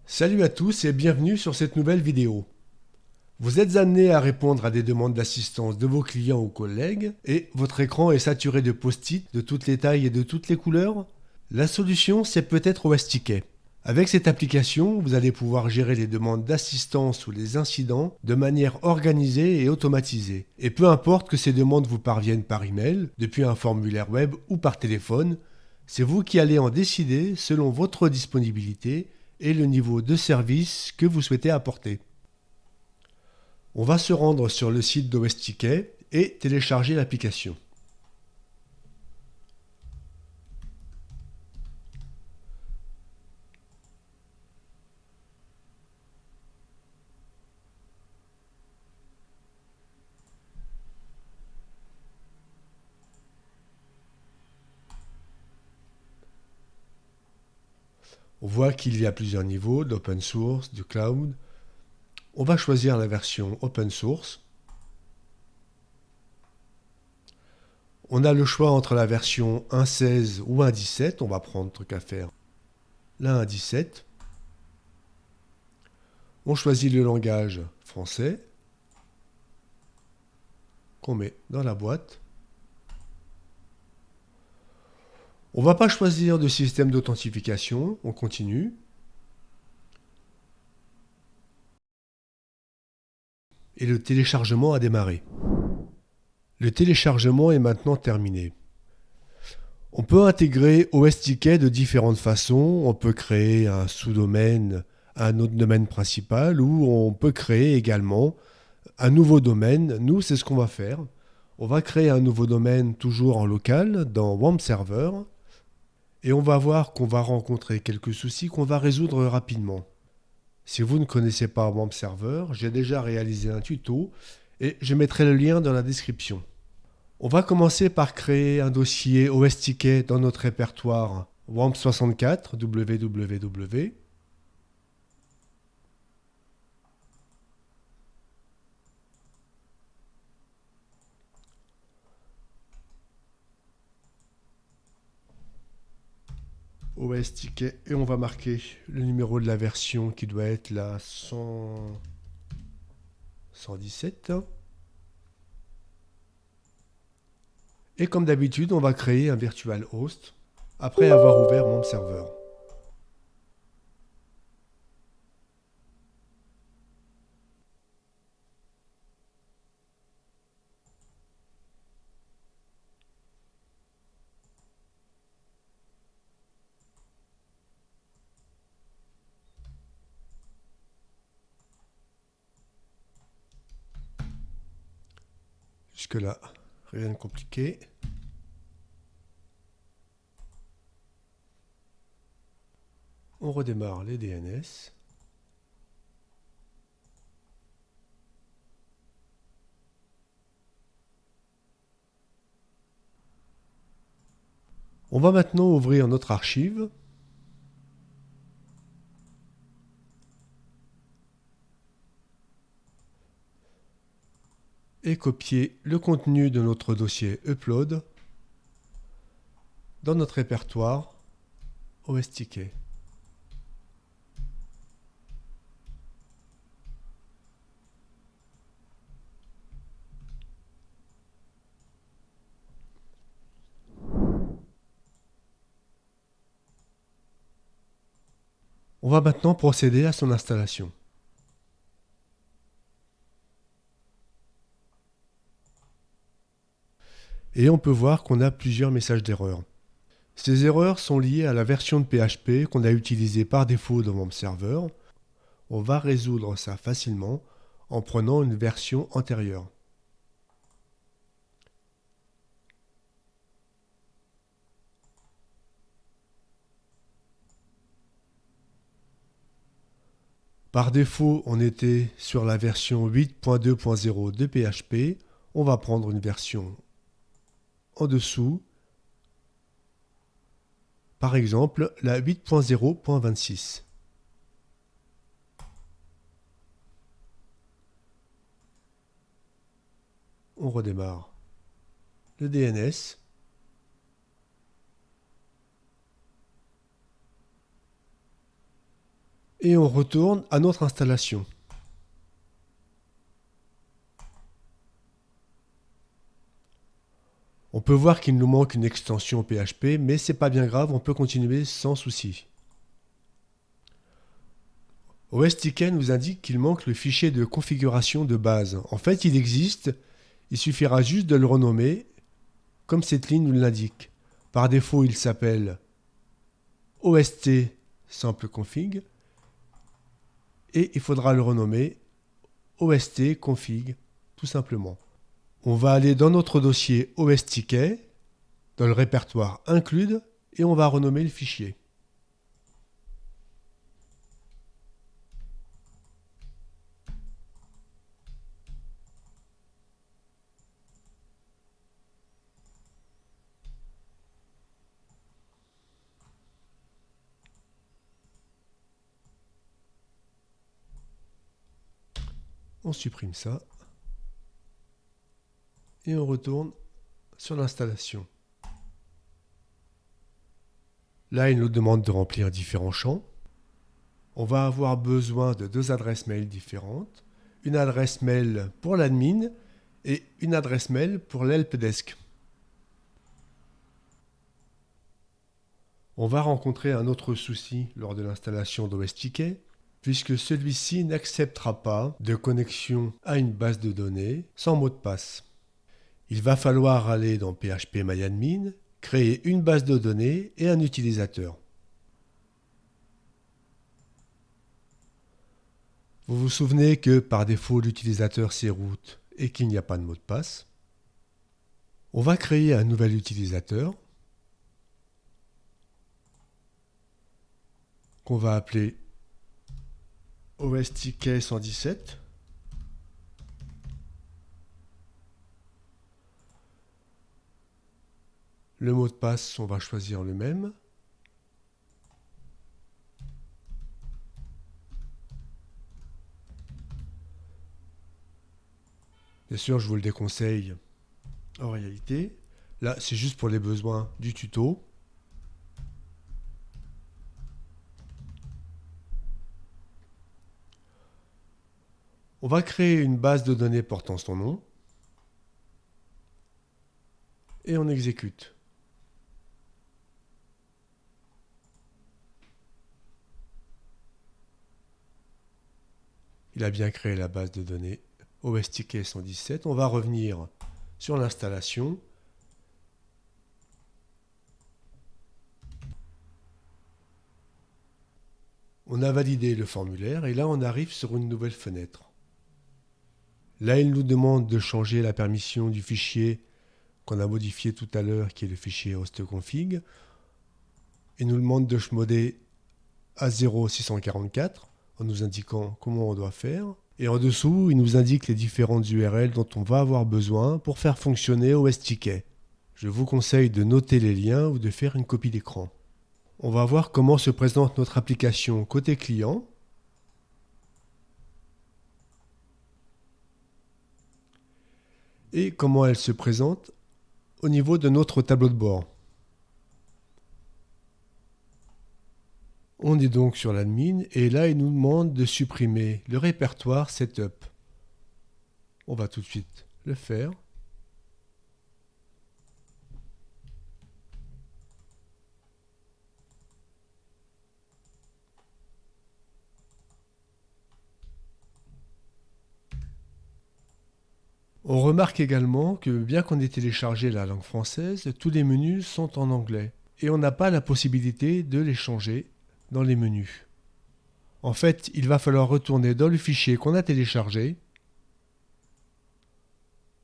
Salut à tous et bienvenue sur cette nouvelle vidéo. Vous êtes amené à répondre à des demandes d'assistance de vos clients ou collègues et votre écran est saturé de post-it de toutes les tailles et de toutes les couleurs? La solution, c'est peut-être OSTicket. Avec cette application, vous allez pouvoir gérer les demandes d'assistance ou les incidents de manière organisée et automatisée. Et peu importe que ces demandes vous parviennent par email, depuis un formulaire web ou par téléphone, c'est vous qui allez en décider selon votre disponibilité et le niveau de service que vous souhaitez apporter. On va se rendre sur le site d'OSTicket et télécharger l'application. On voit qu'il y a plusieurs niveaux d'open source, du cloud. On va choisir la version open source. On a le choix entre la version 1.16 ou 1.17. On va prendre tant qu'à faire la 1.17. On choisit le langage français qu'on met dans la boîte. On ne va pas choisir de système d'authentification. On continue. Et le téléchargement a démarré. Le téléchargement est maintenant terminé. On peut intégrer OSTicket de différentes façons. On peut créer un sous-domaine à un autre domaine principal ou on peut créer également un nouveau domaine. Nous, c'est ce qu'on va faire. On va créer un nouveau domaine toujours en local dans WAMP Server et on va voir qu'on va rencontrer quelques soucis qu'on va résoudre rapidement. Si vous ne connaissez pas WAMP Server, j'ai déjà réalisé un tuto et je mettrai le lien dans la description. On va commencer par créer un dossier OSTicket dans notre répertoire WAMP64 www. OSTicket et on va marquer le numéro de la version qui doit être la 117. Et comme d'habitude, on va créer un virtual host après avoir ouvert mon serveur. Jusque-là, rien de compliqué. On redémarre les DNS. On va maintenant ouvrir notre archive. Et copier le contenu de notre dossier upload dans notre répertoire OSTicket. On va maintenant procéder à son installation. Et on peut voir qu'on a plusieurs messages d'erreur. Ces erreurs sont liées à la version de PHP qu'on a utilisée par défaut dans WAMP Server. On va résoudre ça facilement en prenant une version antérieure. Par défaut, on était sur la version 8.2.0 de PHP. On va prendre une version en dessous. Par exemple, la 8.0.26. On redémarre le DNS. et on retourne à notre installation. On peut voir qu'il nous manque une extension PHP, mais c'est pas bien grave, on peut continuer sans souci. OSTK nous indique qu'il manque le fichier de configuration de base. En fait, il existe, il suffira juste de le renommer, comme cette ligne nous l'indique. Par défaut, il s'appelle OST Sample Config, et il faudra le renommer OST Config, tout simplement. On va aller dans notre dossier OSTK, dans le répertoire Include, et on va renommer le fichier. On supprime ça. Et on retourne sur l'installation. Là, il nous demande de remplir différents champs. On va avoir besoin de 2 adresses mail différentes. Une adresse mail pour l'admin et une adresse mail pour l'helpdesk. On va rencontrer un autre souci lors de l'installation d'OSTK, puisque celui-ci n'acceptera pas de connexion à une base de données sans mot de passe. Il va falloir aller dans phpMyAdmin, créer une base de données et un utilisateur. Vous vous souvenez que par défaut l'utilisateur c'est root et qu'il n'y a pas de mot de passe. On va créer un nouvel utilisateur qu'on va appeler OSTK 117. Le mot de passe, on va choisir le même. Bien sûr, je vous le déconseille en réalité. Là, c'est juste pour les besoins du tuto. On va créer une base de données portant son nom. Et on exécute. Il a bien créé la base de données OSTK 117. On va revenir sur l'installation. On a validé le formulaire et là on arrive sur une nouvelle fenêtre. Là il nous demande de changer la permission du fichier qu'on a modifié tout à l'heure qui est le fichier hostconfig. Il nous demande de chmoder à 0644 en nous indiquant comment on doit faire. Et en dessous, il nous indique les différentes URL dont on va avoir besoin pour faire fonctionner OSTK. Je vous conseille de noter les liens ou de faire une copie d'écran. On va voir comment se présente notre application côté client. Et comment elle se présente au niveau de notre tableau de bord. On est donc sur l'admin et là il nous demande de supprimer le répertoire setup. On va tout de suite le faire. On remarque également que bien qu'on ait téléchargé la langue française, tous les menus sont en anglais et on n'a pas la possibilité de les changer dans les menus. En fait, il va falloir retourner dans le fichier qu'on a téléchargé.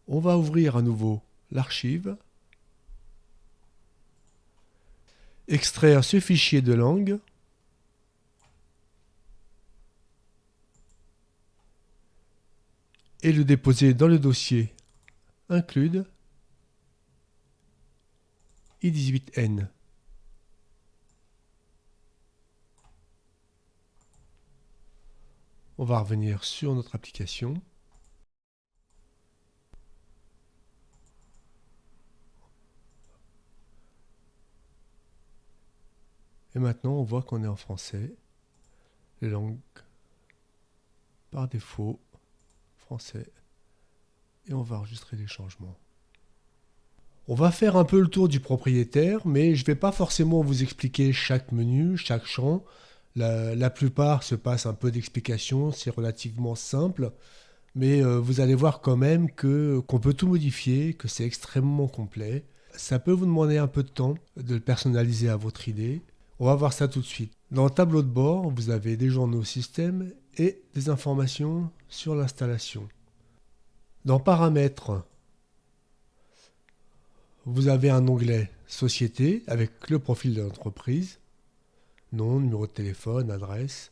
On va ouvrir à nouveau l'archive, extraire ce fichier de langue et le déposer dans le dossier Include i18n. On va revenir sur notre application. Et maintenant, on voit qu'on est en français. les langues par défaut, français, et on va enregistrer les changements. On va faire un peu le tour du propriétaire, mais je ne vais pas forcément vous expliquer chaque menu, chaque champ. La plupart se passent un peu d'explication, c'est relativement simple, mais vous allez voir quand même qu'on peut tout modifier, que c'est extrêmement complet. Ça peut vous demander un peu de temps de le personnaliser à votre idée. On va voir ça tout de suite. Dans le tableau de bord, vous avez des journaux système et des informations sur l'installation. Dans Paramètres, vous avez un onglet Société avec le profil de l'entreprise, nom, numéro de téléphone, adresse,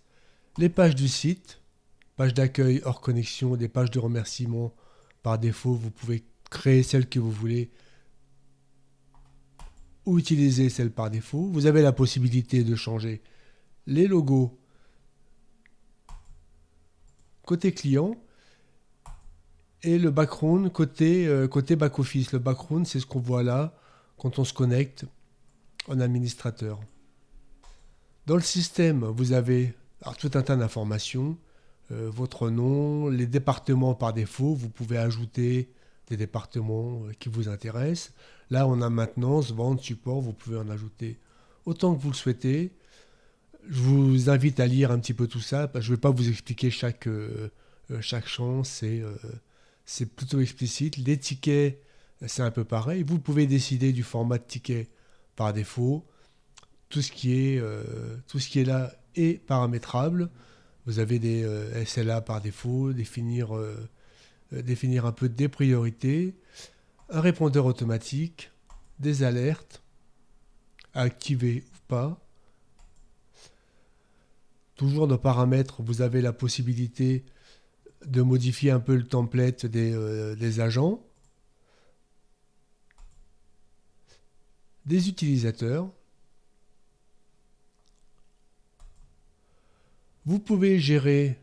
les pages du site, page d'accueil hors connexion, des pages de remerciement. Par défaut, vous pouvez créer celle que vous voulez ou utiliser celle par défaut. Vous avez la possibilité de changer les logos côté client et le background côté back-office. Le background, c'est ce qu'on voit là quand on se connecte en administrateur. Dans le système, vous avez tout un tas d'informations, votre nom, les départements par défaut. Vous pouvez ajouter des départements qui vous intéressent. Là, on a maintenance, vente, support. Vous pouvez en ajouter autant que vous le souhaitez. Je vous invite à lire un petit peu tout ça. Je ne vais pas vous expliquer chaque champ. C'est plutôt explicite. Les tickets, c'est un peu pareil. Vous pouvez décider du format de ticket par défaut. Tout ce qui est là est paramétrable. Vous avez des SLA par défaut, définir un peu des priorités, un répondeur automatique, des alertes, à activer ou pas. Toujours dans paramètres, vous avez la possibilité de modifier un peu le template des agents, des utilisateurs. Vous pouvez gérer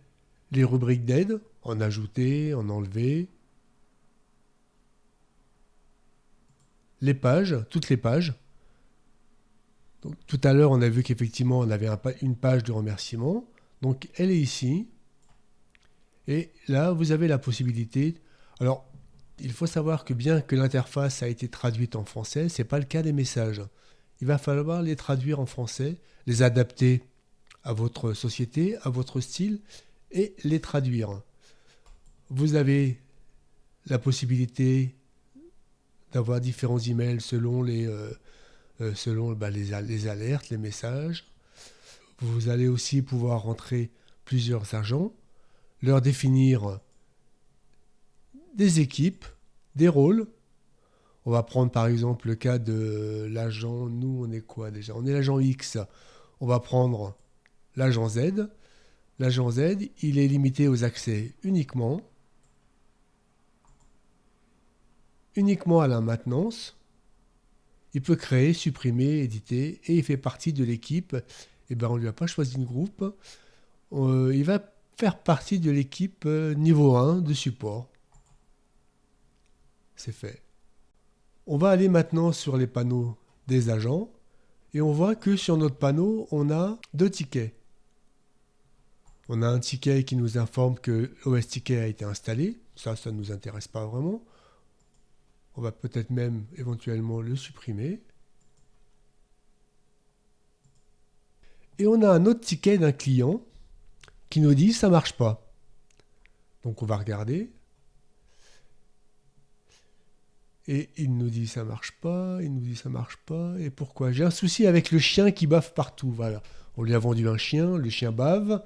les rubriques d'aide, en ajouter, en enlever. Les pages, toutes les pages. Donc, tout à l'heure, on a vu qu'effectivement, on avait une page de remerciement. Donc, elle est ici. Et là, vous avez la possibilité... Alors, il faut savoir que bien que l'interface a été traduite en français, ce n'est pas le cas des messages. Il va falloir les traduire en français, les adapter à votre société, à votre style, et les traduire. Vous avez la possibilité d'avoir différents emails selon les alertes, les messages. Vous allez aussi pouvoir rentrer plusieurs agents, leur définir des équipes, des rôles. On va prendre par exemple le cas de l'agent, nous on est quoi déjà? On est l'agent X. On va prendre l'agent Z. L'agent Z, il est limité aux accès uniquement à la maintenance. Il peut créer, supprimer, éditer, et il fait partie de l'équipe. On ne lui a pas choisi de groupe. Il va faire partie de l'équipe niveau 1 de support. C'est fait. On va aller maintenant sur les panneaux des agents, et on voit que sur notre panneau, on a 2 tickets. On a un ticket qui nous informe que l'OS Ticket a été installé. Ça ne nous intéresse pas vraiment. On va peut-être même éventuellement le supprimer. Et on a un autre ticket d'un client qui nous dit ça ne marche pas. Donc on va regarder. Et il nous dit ça marche pas, il nous dit ça marche pas. Et pourquoi? J'ai un souci avec le chien qui bave partout. Voilà. On lui a vendu un chien, le chien bave.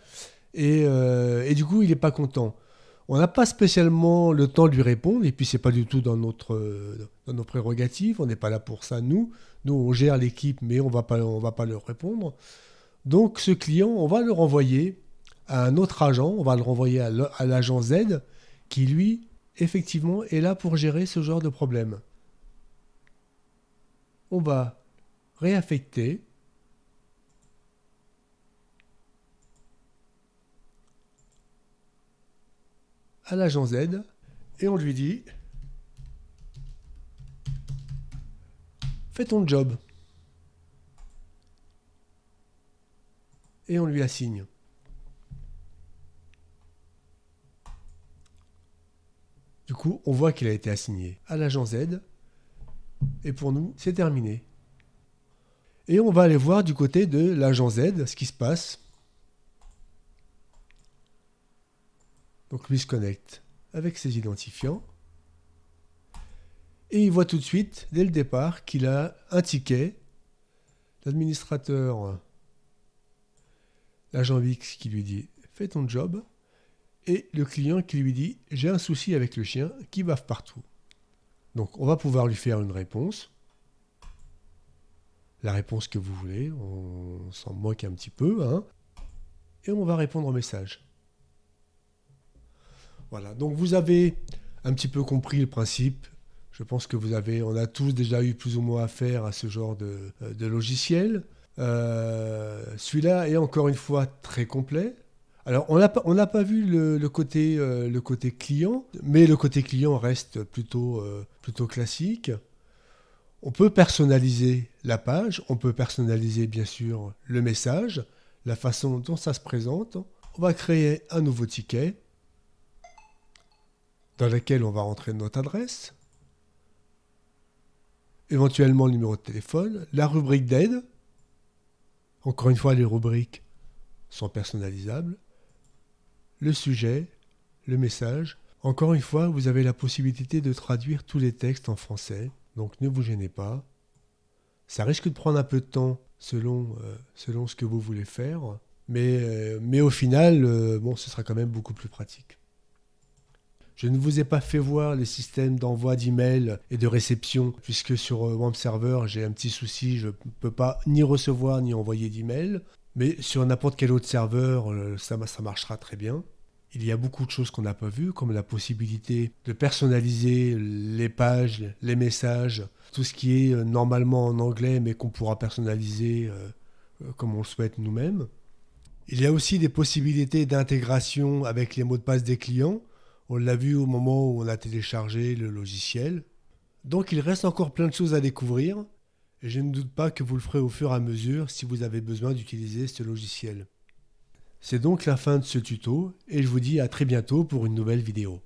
Et du coup, il n'est pas content. On n'a pas spécialement le temps de lui répondre, et puis c'est pas du tout dans nos prérogatives. On n'est pas là pour ça, nous. Nous, on gère l'équipe, mais on va pas leur répondre. Donc, ce client, on va le renvoyer à un autre agent. On va le renvoyer à l'agent Z, qui lui, effectivement, est là pour gérer ce genre de problème. On va réaffecter. À l'agent Z, et on lui dit fais ton job, et on lui assigne. coup, on voit qu'il a été assigné à l'agent Z. Et pour nous, c'est terminé. Et on va aller voir du côté de l'agent Z ce qui se passe. Donc lui se connecte avec ses identifiants. Et il voit tout de suite, dès le départ, qu'il a un ticket. L'administrateur, l'agent X qui lui dit « Fais ton job ». Et le client qui lui dit « J'ai un souci avec le chien qui bave partout ». Donc on va pouvoir lui faire une réponse. La réponse que vous voulez, on s'en moque un petit peu, hein. Et on va répondre au message. Voilà, donc vous avez un petit peu compris le principe. Je pense que on a tous déjà eu plus ou moins affaire à ce genre de logiciel. Celui-là est encore une fois très complet. Alors, on n'a pas vu le côté client, mais le côté client reste plutôt classique. On peut personnaliser la page, on peut personnaliser bien sûr le message, la façon dont ça se présente. On va créer un nouveau ticket dans lequel on va rentrer notre adresse, éventuellement le numéro de téléphone, la rubrique d'aide. Encore une fois, les rubriques sont personnalisables. Le sujet, le message. Encore une fois, vous avez la possibilité de traduire tous les textes en français, donc ne vous gênez pas. Ça risque de prendre un peu de temps selon ce que vous voulez faire, mais au final, ce sera quand même beaucoup plus pratique. Je ne vous ai pas fait voir les systèmes d'envoi d'email et de réception, puisque sur WAMP Server, j'ai un petit souci, je ne peux pas ni recevoir ni envoyer d'email. Mais sur n'importe quel autre serveur, ça marchera très bien. Il y a beaucoup de choses qu'on n'a pas vues, comme la possibilité de personnaliser les pages, les messages, tout ce qui est normalement en anglais, mais qu'on pourra personnaliser comme on le souhaite nous-mêmes. Il y a aussi des possibilités d'intégration avec les mots de passe des clients. On l'a vu au moment où on a téléchargé le logiciel. Donc il reste encore plein de choses à découvrir. Et je ne doute pas que vous le ferez au fur et à mesure si vous avez besoin d'utiliser ce logiciel. C'est donc la fin de ce tuto et je vous dis à très bientôt pour une nouvelle vidéo.